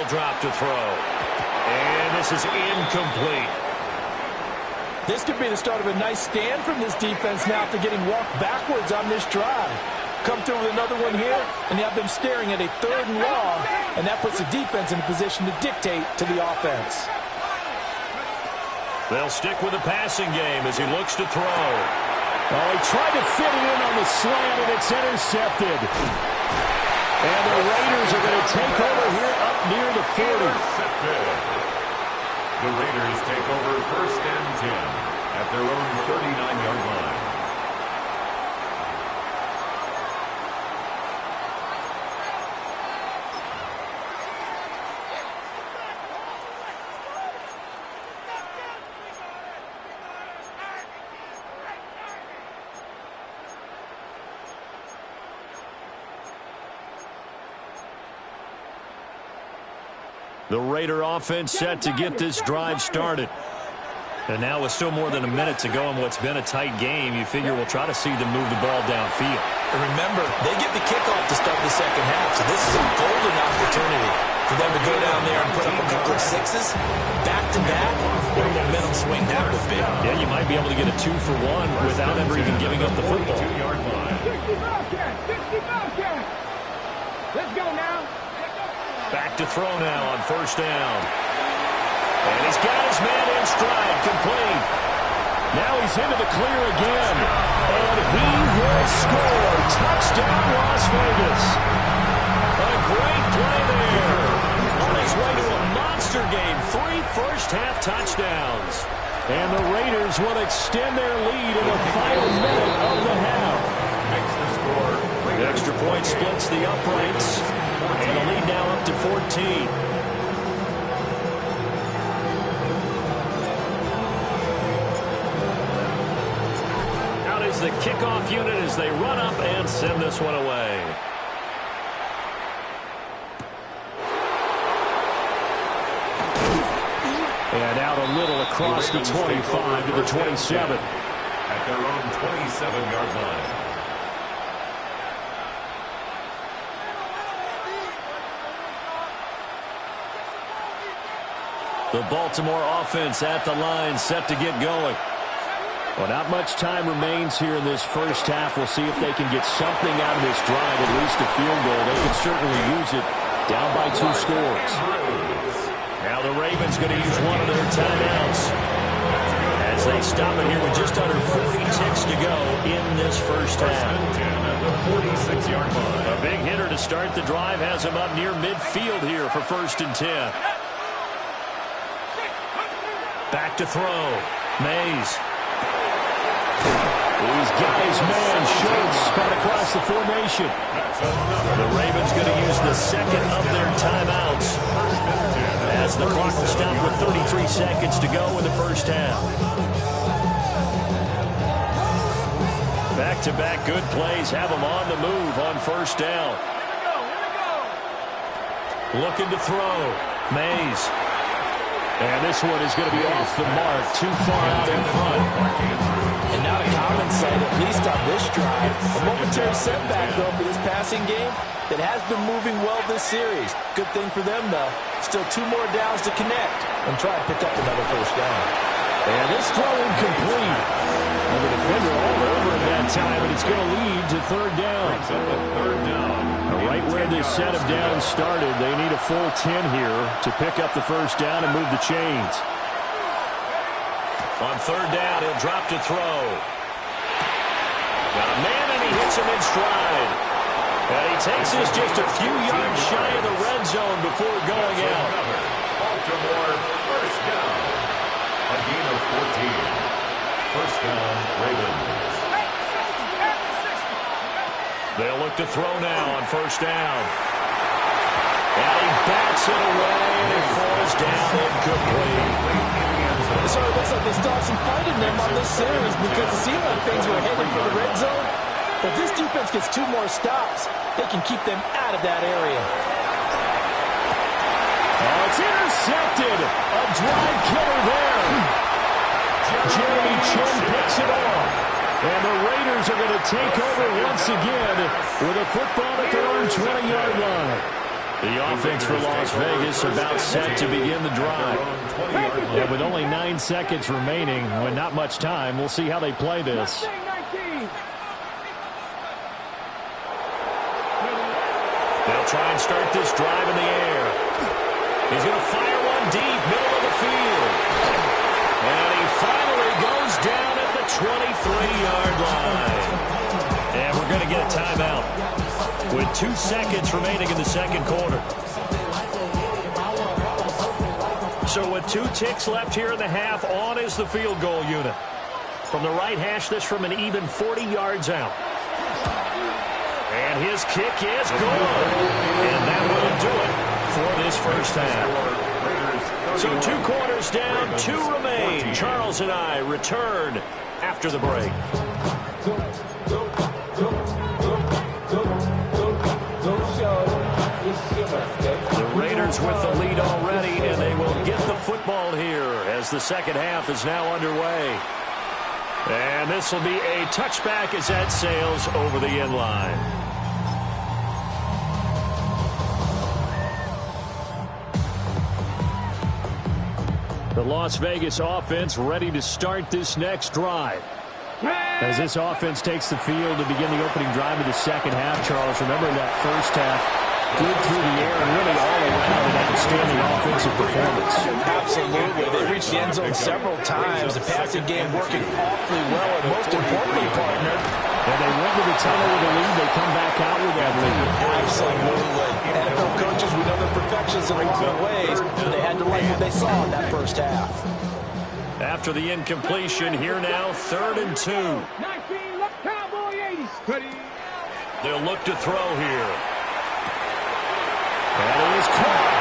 He'll drop to throw. And this is incomplete. This could be the start of a nice stand from this defense now after getting walked backwards on this drive. Come through with another one here, and you have them staring at a 3rd and long, and that puts the defense in a position to dictate to the offense. They'll stick with the passing game as he looks to throw. Oh, he tried to fit it in on the slant, and it's intercepted. And the Raiders are going to take over here up near the 40. The Raiders take over 1st and 10 at their own 39-yard line. The Raider offense set to get this drive started. And now with still more than a minute to go in what's been a tight game, you figure we'll try to see them move the ball downfield. And remember, they get the kickoff to start the second half, so this is a golden opportunity for them to go down there and put up a couple of sixes, back-to-back. What a momentum swing that would be. Yeah, you might be able to get a 2-for-1 without ever even giving up the football. 62-yard line. 60 Let's go now. Back to throw now on 1st down. And he's got his man in stride, complete. Now he's into the clear again. And he will score. Touchdown, Las Vegas. A great play there. On his way to a monster game. 3 first-half touchdowns. And the Raiders will extend their lead in the final minute of the half. Extra score. The extra point splits the uprights. And the lead now up to 14. Out is the kickoff unit as they run up and send this one away. And out a little across the 25 to the 27. At their own 27-yard line. The Baltimore offense at the line, set to get going. Well, not much time remains here in this first half. We'll see if they can get something out of this drive, at least a field goal. They can certainly use it, down by 2 scores. Now the Ravens going to use one of their timeouts as they stop it here with just under 40 ticks to go in this first half. At the 46-yard line. A big hitter to start the drive has him up near midfield here for 1st and 10. Back to throw. Mays. He's got his man, Schultz, cut across the formation. The Ravens going to use the second of their timeouts as the clock will stop with 33 seconds to go in the first half. Back-to-back good plays have them on the move on 1st down. Looking to throw. Mays. And this one is going to be off the mark, too far out in front. And not a common sight, at least on this drive. A momentary setback, though, for this passing game that has been moving well this series. Good thing for them, though. Still 2 more downs to connect and try to pick up another 1st down. And this throw incomplete. And the defender all over at that time, and it's going to lead to 3rd down. Third down. Right where this set of downs started, they need a full 10 here to pick up the 1st down and move the chains. On 3rd down, he'll drop to throw. Got a man, and he hits him in stride. And he takes this just a few yards shy of the red zone before going out. Baltimore, 1st down. A gain of 14. 1st down, Ravens. They'll look to throw now on 1st down. And he bats it away, and it falls down incomplete. So it looks like they start some fight in them on this series because it seemed like things were headed for the red zone. But this defense gets 2 more stops. They can keep them out of that area. Oh, it's intercepted. A drive killer there. Jeremy Chin picks it off. And the Raiders are going to take over once again with a football at their own 20-yard line. The offense for Las Vegas about set to begin the drive. And with only 9 seconds remaining, with not much time, we'll see how they play this. They'll try and start this drive in the air. He's going to fire one deep, middle of the field. And he finally goes down at the 23-yard line. And we're going to get a timeout with 2 seconds remaining in the second quarter. So with 2 ticks left here in the half, on is the field goal unit. From the right hash, this from an even 40 yards out. And his kick is good. And that will do it for this first half. So 2 quarters down, 2 remain. Charles and I return after the break. The Raiders with the lead already, and they will get the football here as the second half is now underway. And this will be a touchback as that sails over the end line. The Las Vegas offense ready to start this next drive. As this offense takes the field to begin the opening drive of the second half, Charles, remember that first half, good through the air and really all around an outstanding offensive performance. Absolutely. They reached the end zone several times. The passing game working awfully well, and most importantly, partner, and they went to the tunnel with a lead. They come back out with that lead. Absolutely. NFL coaches, we know they're perfectionists in a lot of ways, but they had to like what they saw in that first half. After the incompletion, here now, 3rd and 2. 19, look, Cowboy 80. They'll look to throw here. And it is caught.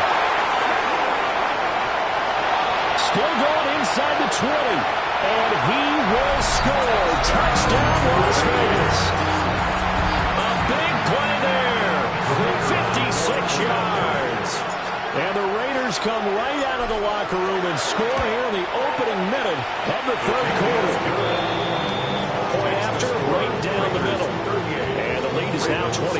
Still going inside the 20. And he will score. Touchdown, Las Vegas. A big play there from 56 yards. And the Raiders come right out of the locker room and score here in the opening minute of the third quarter. Point after, right down the middle. And the lead is now 24.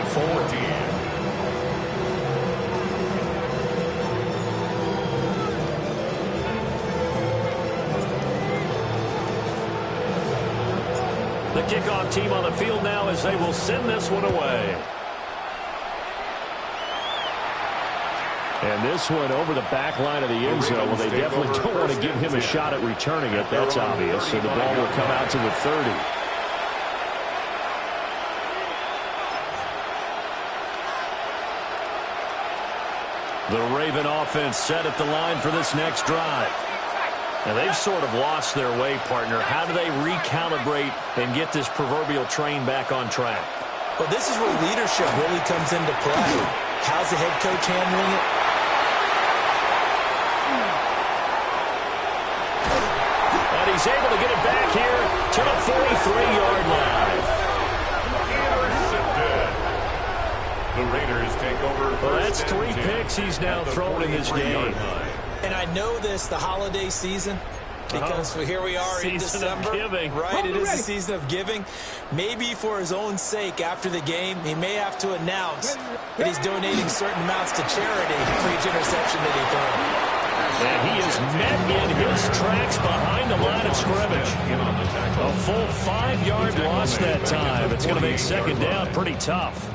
The kickoff team on the field now as they will send this one away. And this one over the back line of the end zone. Well, they definitely don't want to give him a shot at returning it. That's obvious. So the ball will come out to the 30. The Raven offense set at the line for this next drive. Now, they've sort of lost their way, partner. How do they recalibrate and get this proverbial train back on track? Well, this is where leadership really comes into play. How's the head coach handling it? And he's able to get it back here to the 43-yard line. The Raiders take over. Well, that's 3 picks he's now thrown in this game. And I know this, the holiday season, because here we are in December. Right, it is the season of giving. Maybe for his own sake, after the game, he may have to announce that he's donating certain amounts to charity for each interception that he throws. And he is met in his tracks behind the line of scrimmage. A full 5-yard loss that time. It's going to make second down pretty tough.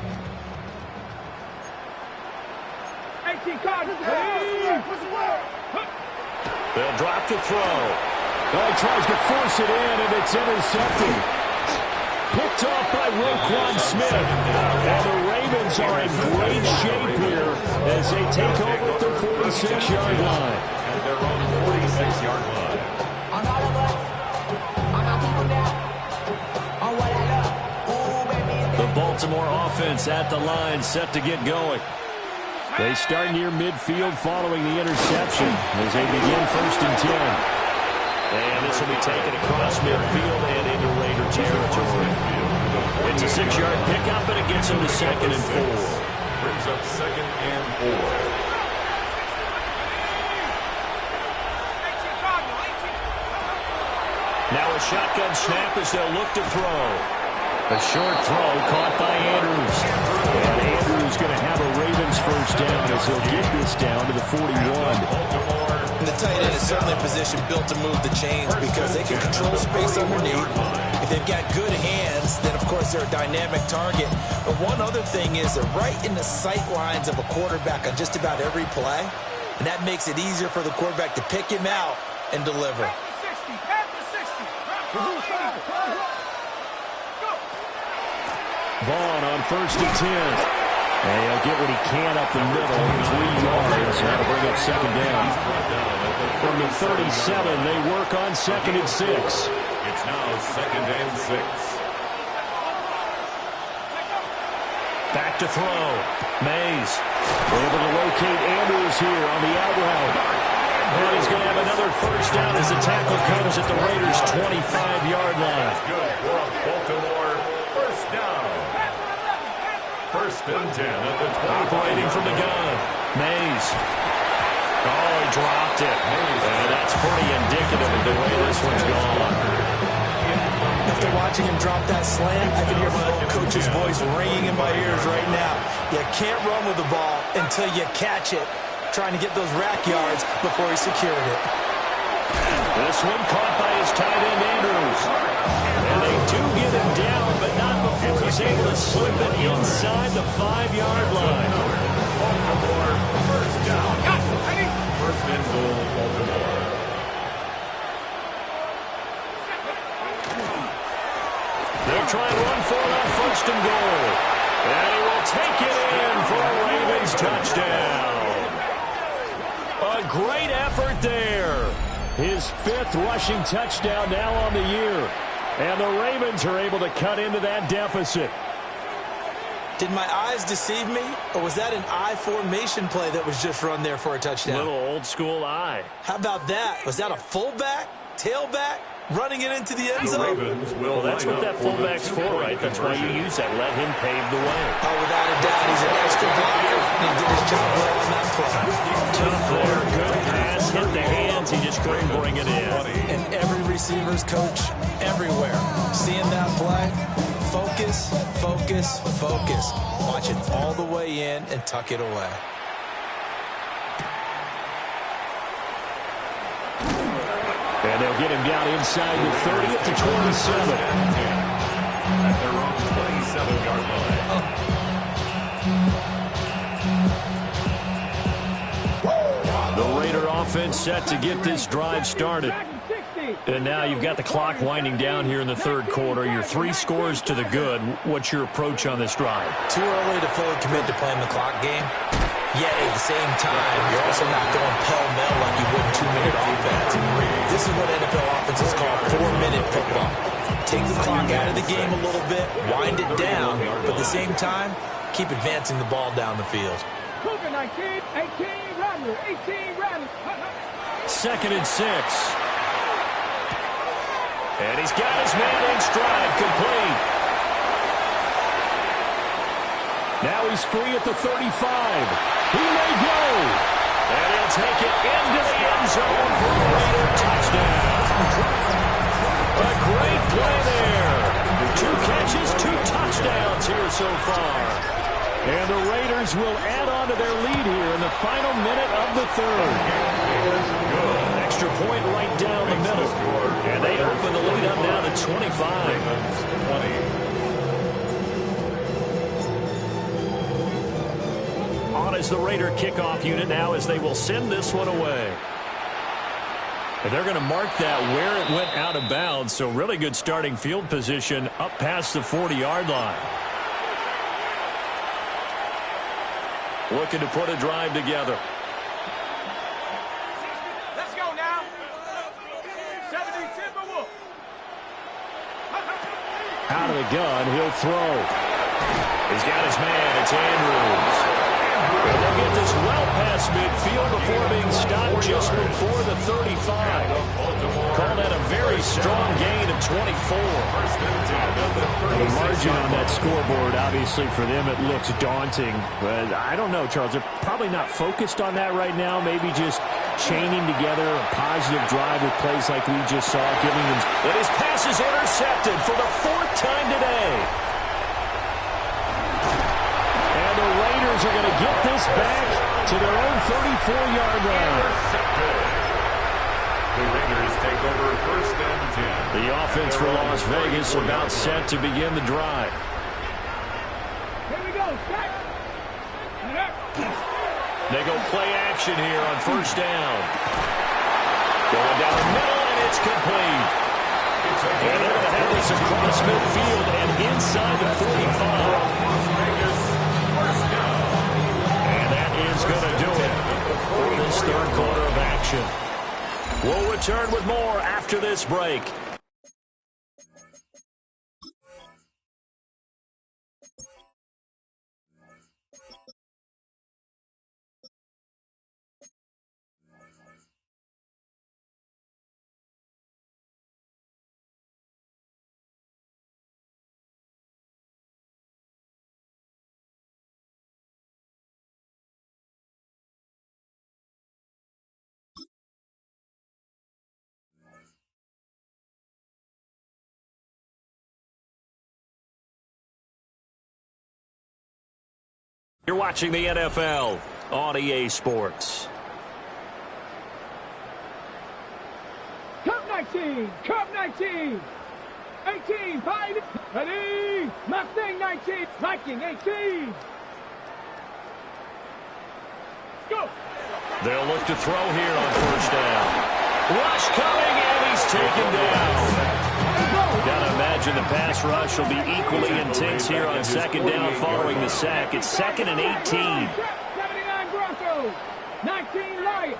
They'll drop the throw. Oh, he tries to force it in, and it's intercepted. Picked off by Roquan Smith. And the Ravens are in great shape here as they take over at the 46-yard line. At their own 46-yard line. The Baltimore offense at the line, set to get going. They start near midfield following the interception as they begin 1st and 10. And this will be taken across midfield and into Raider territory. It's a 6-yard pickup, and it gets them to 2nd and 4. Brings up 2nd and 4. Now a shotgun snap as they'll look to throw. A short throw caught by Andrews. And Andrews going to have a Ravens 1st down as he'll get this down to the 41. And the tight end is certainly a position built to move the chains because they can control space underneath. If they've got good hands, then, of course, they're a dynamic target. But one other thing is they're right in the sight lines of a quarterback on just about every play, and that makes it easier for the quarterback to pick him out and deliver. Vaughn on 1st and 10. And he'll get what he can up the middle. 3 yards. That'll bring up 2nd down. From the 37, they work on 2nd and 6. It's now 2nd and 6. Back to throw. Mays able to locate Andrews here on the out route. And he's going to have another 1st down as the tackle comes at the Raiders' 25-yard line. Good for Baltimore. 1st down. 1st and 10 at the 20. Operating from the gun. Mays. Oh, he dropped it. And that's pretty indicative of the way this one's gone. After watching him drop that slant, I can hear my old coach's voice ringing in my ears right now. You can't run with the ball until you catch it. Trying to get those rack yards before he secured it. This one caught by his tight end, Andrews. And they do get him down, but not before he's able to slip it inside the 5-yard line. Baltimore, 1st down. 1st and goal, Baltimore. They'll try and run for it on 1st and goal. And he will take it in for a Ravens touchdown. A great effort there. His 5th rushing touchdown now on the year. And the Ravens are able to cut into that deficit. Did my eyes deceive me, or was that an I formation play that was just run there for a touchdown? Little old school eye. How about that? Was that a fullback, tailback, running it into the end zone? Well, that's what that fullback's for, right? That's why you use that. Let him pave the way. Oh, without a doubt, he's an extra blocker, and he did his job well on that play. Tough there, good pass, hit the hands, he just couldn't bring it in. And every receiver's coach everywhere, seeing that play, focus, focus, focus. Watch it all the way in and tuck it away. And they'll get him down inside the 30 at the 27. At their own 27-yard line. The Raider offense set to get this drive started. And now you've got the clock winding down here in the 3rd quarter. Your 3 scores to the good. What's your approach on this drive? Too early to fully commit to playing the clock game. Yet at the same time, you're also not going pell-mell like you would in 2-minute offense. This is what NFL offenses call 4-minute football. Take the clock out of the game a little bit, wind it down, but at the same time, keep advancing the ball down the field. 19, 18, Rattler, 18, Rattler. 2nd and 6. And he's got his man in stride, complete. Now he's free at the 35. He may go. And he'll take it into the end zone for a Raider touchdown. A great play there. 2 catches, 2 touchdowns here so far. And the Raiders will add on to their lead here in the final minute of the 3rd. Extra point right down the middle. And they open the lead up now to 25. On is the Raider kickoff unit now as they will send this one away. And they're going to mark that where it went out of bounds. So really good starting field position up past the 40-yard line. Looking to put a drive together. Let's go now. 70 Timberwolf. Out of the gun, he'll throw. He's got his man, it's Andrews. And they'll get this well past midfield before being stopped just before the 35. Call that a very strong gain of 24. The margin on that scoreboard, obviously for them it looks daunting. But I don't know, Charles. They're probably not focused on that right now. Maybe just chaining together a positive drive with plays like we just saw, giving them. And his pass is intercepted for the 4th time today. And the Raiders are going to get this back to their own 34-yard line. The Raiders take over first and 10. The offense for Las Vegas about set to begin the drive. Here we go. Set. They go play action here on first down. Going down the middle, and it's complete. And they're going to have this across midfield and inside the 45. And that is going to do it for this third quarter of action. We'll return with more after this break. You're watching the NFL on EA Sports. Cup 19. Cup 19. 18. Fight. Ready. Mustang 19. Viking 18. Go. They'll look to throw here on first down. Rush coming, and he's taken down. Got to imagine the pass rush will be equally intense here on second down following the sack. It's 2nd and 18. 79 Broncos. 19 Lions.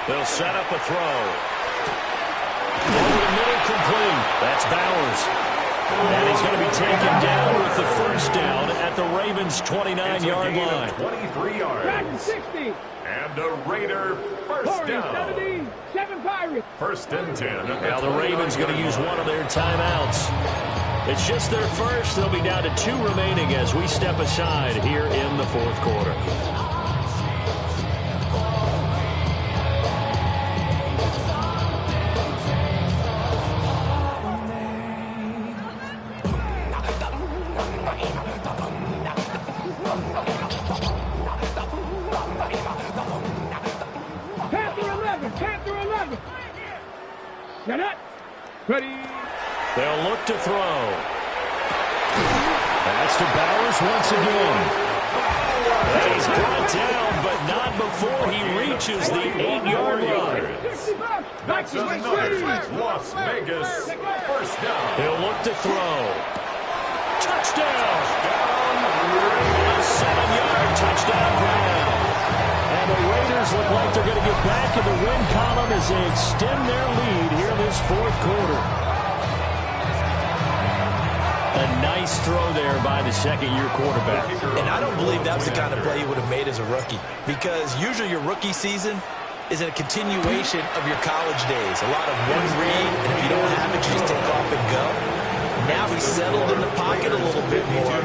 They'll set up a throw. Over the middle, complete. That's Bowers. And he's going to be taken down with the first down at the Ravens' 29-yard line. 23 yards. 60. And a Raider first down. 7 Pirates. First and 10. Now the Ravens going to use one of their timeouts. It's just their first. They'll be down to 2 remaining as we step aside here in the fourth quarter. Get it. Ready. They'll look to throw. That's to Bowers once again. And he's brought down, but not before he reaches the 8-yard line. That's another Las Vegas first down. He'll look to throw. Touchdown. A 7-yard touchdown grab. And the Raiders look like they're going to get back in the win column as they extend their lead here in this fourth quarter. A nice throw there by the second-year quarterback. And I don't believe that was the kind of play he would have made as a rookie, because usually your rookie season is a continuation of your college days. A lot of one read, and if you don't have it, you just take off and go. Now he's settled in the pocket a little bit more,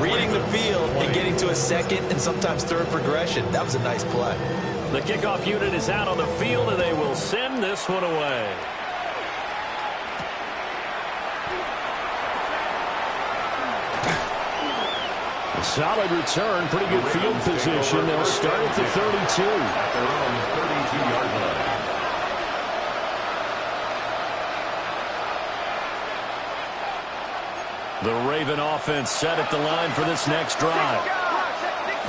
reading the field and getting to a second and sometimes third progression. That was a nice play. The kickoff unit is out on the field, and they will send this one away. A solid return, pretty good field position. They'll start at the 32. At their own 32-yard line. The Raven offense set at the line for this next drive.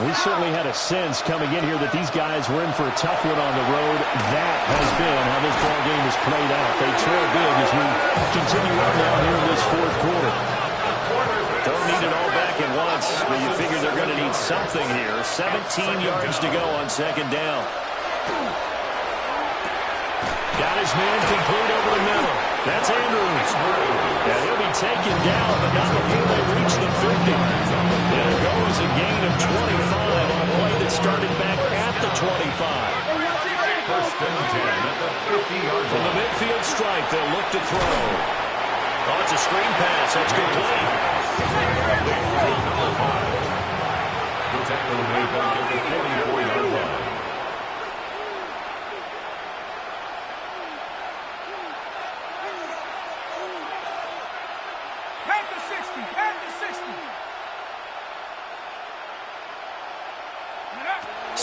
We certainly had a sense coming in here that these guys were in for a tough one on the road. That has been how this ball game has played out. They trail big as we continue on now here in this fourth quarter. Don't need it all back at once, but you figure they're going to need something here. 17 yards to go on second down. Got his man complete over the middle. That's Andrews. And he'll be taken down, but not before they reach the 50. It'll go as a gain of 25 on a play that started back at the 25. First and 10 at the 50-yard line. From the midfield stripe, they'll look to throw. Oh, it's a screen pass. That's complete. The tackle made back at the 44-yard line. Back to 6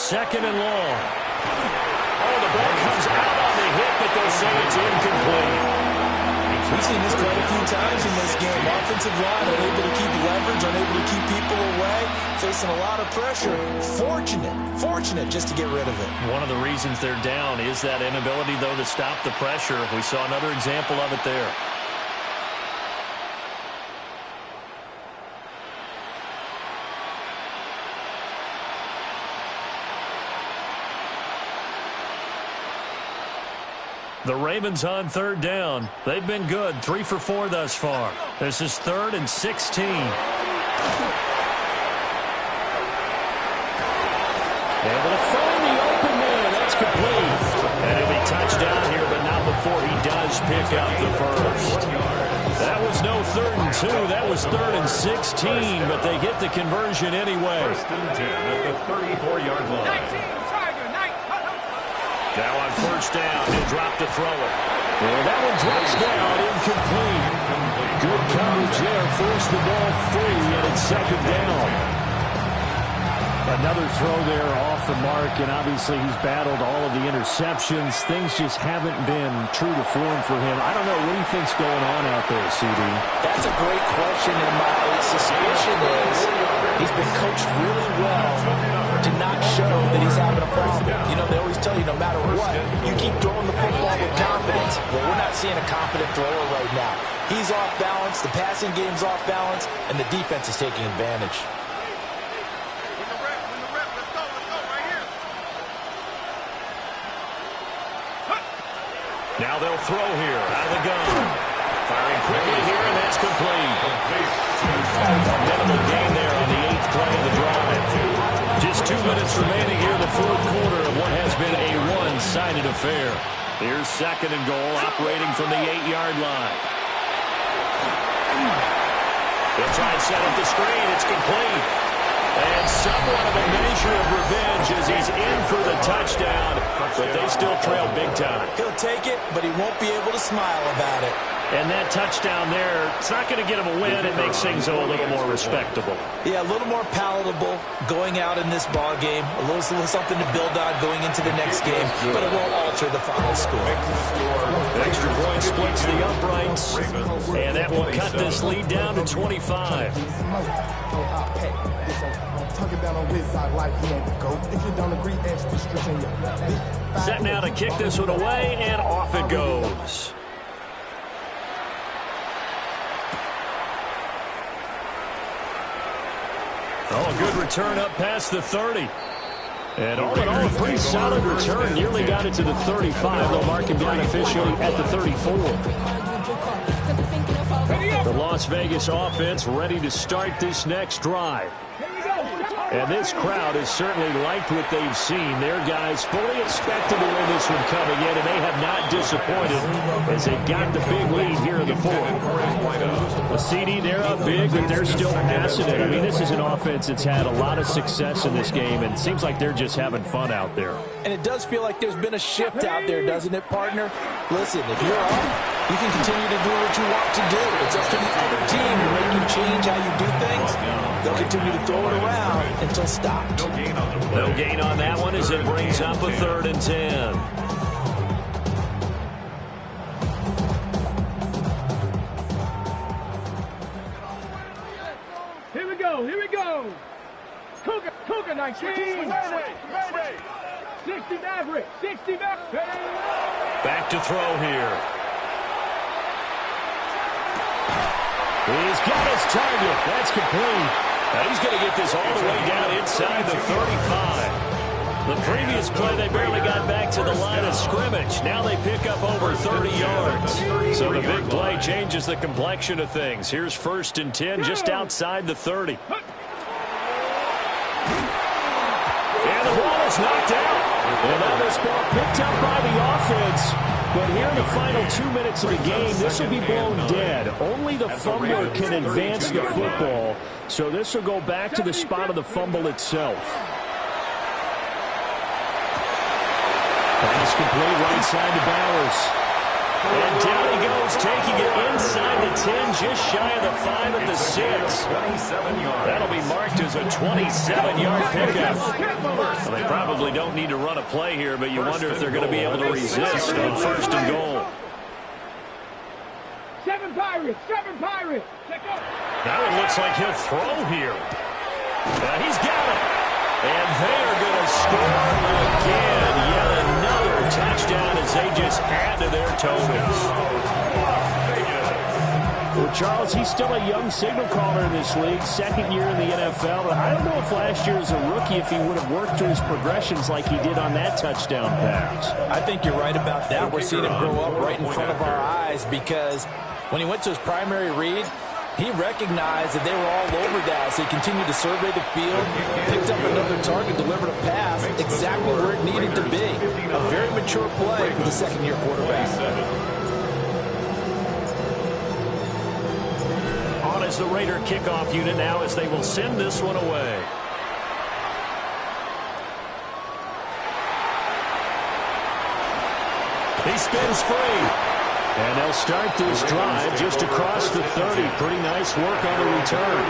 second and long. Oh, the ball comes out on the hit, but they'll say it's incomplete. We've seen this quite a few times in this game. Offensive line unable to keep leverage, unable to keep people away, facing a lot of pressure. Fortunate just to get rid of it. One of the reasons they're down is that inability, though, to stop the pressure. We saw another example of it there. The Ravens on third down. They've been good, 3 for 4 thus far. This is 3rd and 16. Able to find the open man. That's complete. And he'll be touchdown here, but not before he does pick up the first. That was no 3rd and 2. That was 3rd and 16, but they get the conversion anyway. 1st and 10 at the 34-yard line. Now on 1st down, he'll drop to throw it. And that one drops down, incomplete. Good coverage there, forced the ball free, and it's 2nd down. Another throw there off the mark, and obviously he's battled all of the interceptions. Things just haven't been true to form for him. I don't know, what do you think's going on out there, CD? That's a great question, and my suspicion is he's been coached really well to not show that he's having a problem. You know, they always tell you no matter what, you keep throwing the football with confidence. Well, we're not seeing a confident thrower right now. He's off balance, the passing game's off balance, and the defense is taking advantage. Now they'll throw here out of the gun. Firing quickly here, and that's complete. Minimal gain there on the 8th play of the drive. Just 2 minutes remaining here in the 4th quarter of what has been a one-sided affair. Here's 2nd and goal, operating from the 8-yard line. They'll try and set up the screen. It's complete. And somewhat of a measure of revenge as he's in for the touchdown, but they still trail big time. He'll take it, but he won't be able to smile about it. And that touchdown there, it's not going to get him a win. It makes things a little more respectable. Yeah, a little more palatable going out in this ball game. A little something to build on going into the next game, but it won't alter the final score. Extra point splits the uprights, and that will cut this lead down to 25. Set now to kick this one away, and off it goes. Oh, a good return up past the 30. And all in all, a pretty solid return. Nearly got it to the 35, though marking down officially at the 34. The Las Vegas offense ready to start this next drive. And this crowd has certainly liked what they've seen. Their guys fully expected to win this one coming in, and they have not disappointed as they've got the big lead here in the 4th. The CD, they're up big, but they're still passing it. I mean, this is an offense that's had a lot of success in this game, and it seems like they're just having fun out there. And it does feel like there's been a shift out there, doesn't it, partner? Listen, if you're up, you can continue to do what you want to do. It's up to the other team to make you change how you do things. They'll continue to throw it around until stopped. No gain on that one as it brings up a 3rd and 10. Here we go. Cougar 19. 60 Maverick. 60 Maverick. Back to throw here. He's got his target. That's complete. Now he's going to get this all the way down inside the 35. The previous play, they barely got back to the line of scrimmage. Now they pick up over 30 yards. So the big play changes the complexion of things. Here's 1st and 10 just outside the 30. And the ball is knocked out. And now this ball picked up by the offense. But here in the final 2 minutes of the game, this will be blown dead. Only the fumbler can advance the football. So this will go back to the spot of the fumble itself. Pass complete right side to Bowers. And down he goes, taking it inside the 10, just shy of the 5 at the 6. 27 yards. That'll be marked as a 27-yard pickup. Well, they probably don't need to run a play here, but you wonder if they're going to be able to resist on 1st and goal. 7 Pirates, 7 Pirates. Check out. Now it looks like he'll throw here. He's got it. And they are going to score again. Yet another touchdown as they just add to their totals. Well, Charles, he's still a young signal caller in this league, 2nd year in the NFL. I don't know if last year as a rookie, if he would have worked through his progressions like he did on that touchdown pass. I think you're right about that. We're seeing him grow up right in front of our eyes because when he went to his primary read, he recognized that they were all over that. So he continued to survey the field, picked up another target, delivered a pass exactly where it needed to be. A very mature play for the second-year quarterback. On as the Raider kickoff unit now as they will send this one away. He spins free. And they'll start this drive just across the 30. Pretty nice work on the return.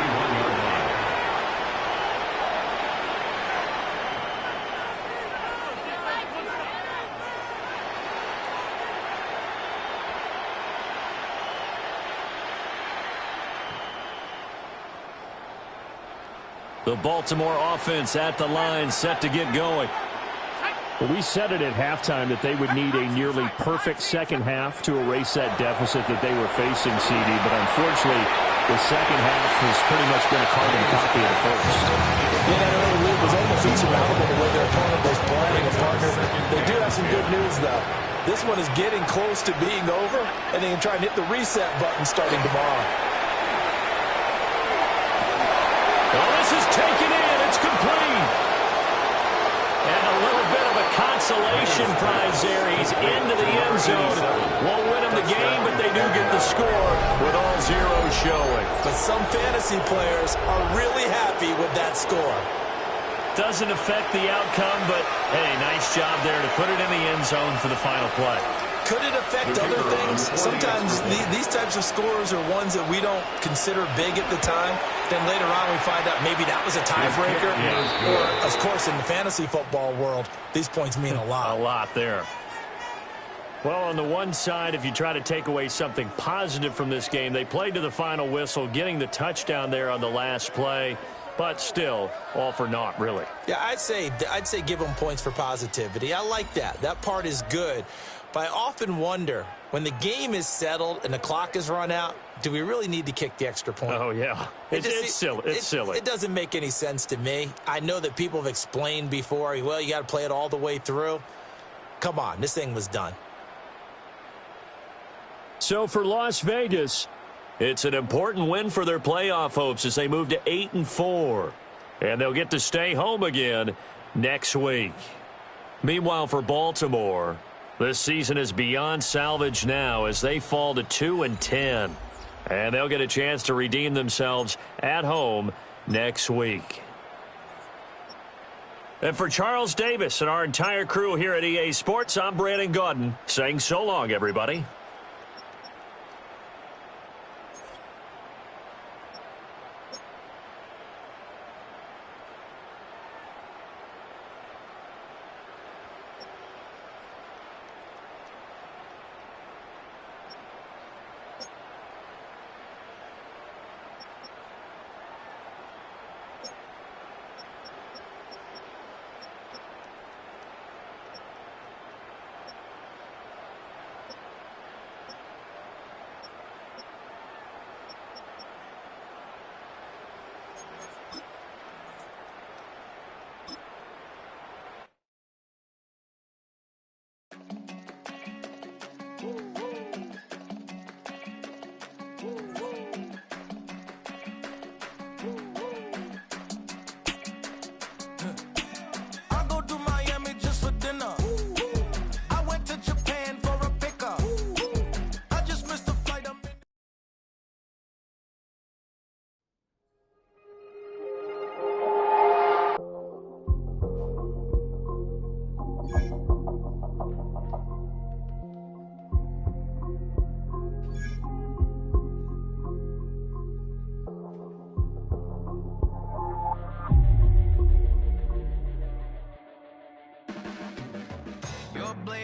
The Baltimore offense at the line, set to get going. Well, we said it at halftime that they would need a nearly perfect second half to erase that deficit that they were facing, CD. But unfortunately, the second half has pretty much been a carbon copy of the first. Yeah, that early lead was almost insurmountable the way their opponent was playing. And partner, they do have some good news, though. This one is getting close to being over, and they can try and hit the reset button starting tomorrow. Well, this is taken in. It's complete. And a little bit of a consolation prize there. He's into the end zone. Won't win him the game, but they do get the score with all zeros showing. But some fantasy players are really happy with that score. Doesn't affect the outcome, but, hey, nice job there to put it in the end zone for the final play. Could it affect other things? Sometimes these types of scores are ones that we don't consider big at the time. Then later on we find out maybe that was a tiebreaker. Or, of course, in the fantasy football world, these points mean a lot. A lot there. Well, on the one side, if you try to take away something positive from this game, they played to the final whistle, getting the touchdown there on the last play. But still, all for naught, really. Yeah, I'd say give them points for positivity. I like that. That part is good. But I often wonder, when the game is settled and the clock is run out, do we really need to kick the extra point? Oh, yeah. It's silly. It's silly. It doesn't make any sense to me. I know that people have explained before, well, you got to play it all the way through. Come on, this thing was done. So for Las Vegas, it's an important win for their playoff hopes as they move to 8-4. And they'll get to stay home again next week. Meanwhile, for Baltimore, this season is beyond salvage now as they fall to 2-10. And they'll get a chance to redeem themselves at home next week. And for Charles Davis and our entire crew here at EA Sports, I'm Brandon Gaudin saying so long, everybody.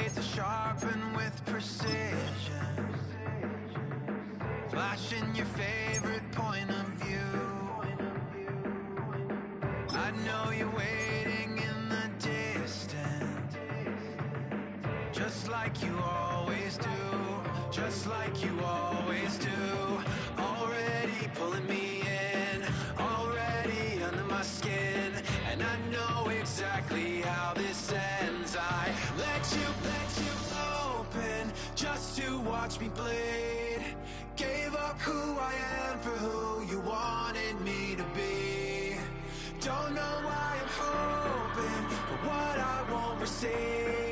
blades are sharpened with precision, flashing your favorite point of view. I know you're waiting in the distance, just like you always do, just like you always do. Already pulling me in, already under my skin, and I know exactly how this ends. I let you open just to watch me bleed. Gave up who I am for who you wanted me to be. Don't know why I'm hoping for what I won't receive.